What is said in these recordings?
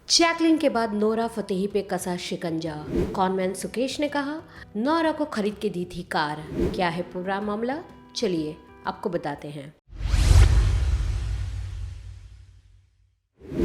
Jacqueline के बाद Nora Fatehi पे कसा शिकंजा। कॉनमैन सुकेश ने कहा नोरा को खरीद के दी थी कार। क्या है पूरा मामला, चलिए आपको बताते हैं।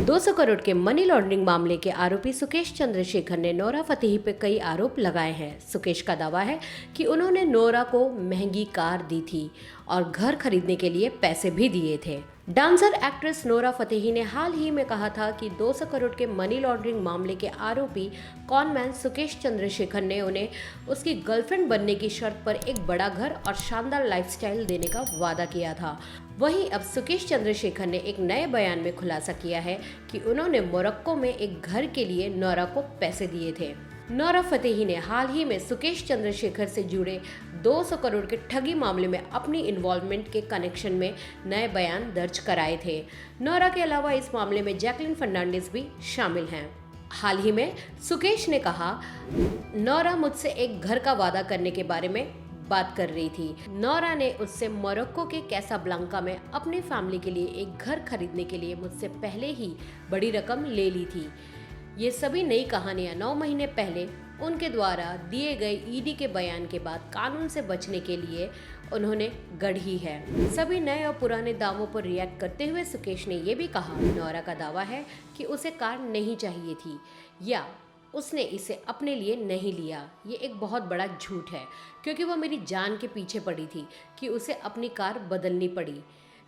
200 करोड़ के मनी लॉन्ड्रिंग मामले के आरोपी सुकेश चंद्रशेखर ने नोरा फतेही पे कई आरोप लगाए हैं। सुकेश का दावा है कि उन्होंने नोरा को महंगी कार दी थी और घर खरीदने के लिए पैसे भी दिए थे। डांसर एक्ट्रेस नोरा फतेही ने हाल ही में कहा था कि 200 करोड़ के मनी लॉन्ड्रिंग मामले के आरोपी कॉनमैन सुकेश चंद्रशेखर ने उन्हें उसकी गर्लफ्रेंड बनने की शर्त पर एक बड़ा घर और शानदार लाइफस्टाइल देने का वादा किया था। वहीं अब सुकेश चंद्रशेखर ने एक नए बयान में खुलासा किया है कि उन्होंने मोरक्को में एक घर के लिए नोरा को पैसे दिए थे। नोरा फतेही ने हाल ही में सुकेश चंद्रशेखर से जुड़े 200 करोड़ के ठगी मामले में अपनी इन्वॉल्वमेंट के कनेक्शन में नए बयान दर्ज कराए थे। नोरा के अलावा इस मामले में जैकलिन फर्नांडिस भी शामिल हैं। हाल ही में सुकेश ने कहा नोरा मुझसे एक घर का वादा करने के बारे में बात कर रही थी। नोरा ने उससे मोरक्को के कैसाब्लांका में अपनी फैमिली के लिए एक घर खरीदने के लिए मुझसे पहले ही बड़ी रकम ले ली थी। ये सभी नई कहानियां 9 महीने पहले उनके द्वारा दिए गए ईडी के बयान के बाद कानून से बचने के लिए उन्होंने गढ़ी है। सभी नए और पुराने दावों पर रिएक्ट करते हुए सुकेश ने यह भी कहा नोरा का दावा है कि उसे कार नहीं चाहिए थी या उसने इसे अपने लिए नहीं लिया। ये एक बहुत बड़ा झूठ है क्योंकि वो मेरी जान के पीछे पड़ी थी कि उसे अपनी कार बदलनी पड़ी।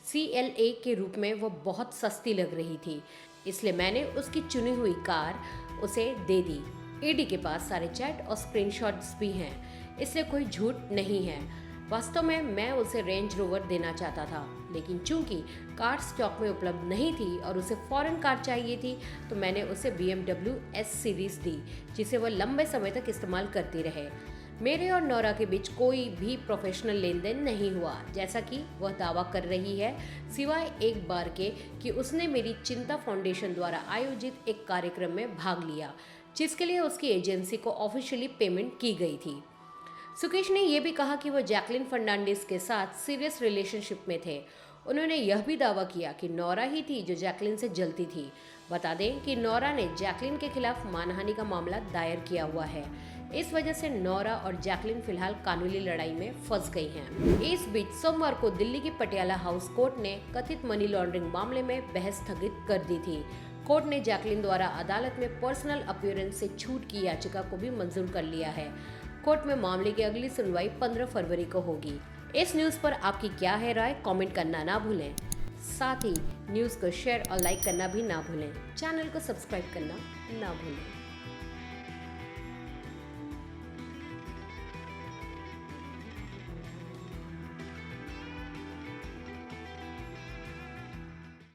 CLA के रूप में वो बहुत सस्ती लग रही थी, इसलिए मैंने उसकी चुनी हुई कार उसे दे दी। ईडी के पास सारे चैट और स्क्रीनशॉट्स भी हैं, इसलिए कोई झूठ नहीं है। वास्तव में मैं उसे रेंज रोवर देना चाहता था, लेकिन चूंकि कार स्टॉक में उपलब्ध नहीं थी और उसे फॉरेन कार चाहिए थी तो मैंने उसे BMW S सीरीज दी जिसे वह लंबे समय तक इस्तेमाल करती रहे। मेरे और नोरा के बीच कोई भी प्रोफेशनल लेन देन नहीं हुआ जैसा कि वह दावा कर रही है, सिवाय एक बार के कि उसने मेरी चिंता फाउंडेशन द्वारा आयोजित एक कार्यक्रम में भाग लिया जिसके लिए उसकी एजेंसी को ऑफिशियली पेमेंट की गई थी। सुकेश ने यह भी कहा कि वह जैकलिन फर्नांडिस के साथ सीरियस रिलेशनशिप में थे। उन्होंने यह भी दावा किया कि नोरा ही थी जो जैकलिन से जलती थी। बता दें कि नोरा ने जैकलिन के खिलाफ मानहानि का मामला दायर किया हुआ है। इस वजह से नोरा और जैकलिन फिलहाल कानूनी लड़ाई में फंस गई हैं। इस बीच सोमवार को दिल्ली की पटियाला हाउस कोर्ट ने कथित मनी लॉन्ड्रिंग मामले में बहस स्थगित कर दी थी। कोर्ट ने जैकलिन द्वारा अदालत में पर्सनल अपीयरेंस से छूट की याचिका को भी मंजूर कर लिया है। कोर्ट में मामले की अगली सुनवाई 15 फरवरी को होगी। इस न्यूज़ पर आपकी क्या है राय, कमेंट करना ना भूलें। साथ ही न्यूज़ को शेयर और लाइक करना भी ना भूलें। चैनल को सब्सक्राइब करना ना भूलें।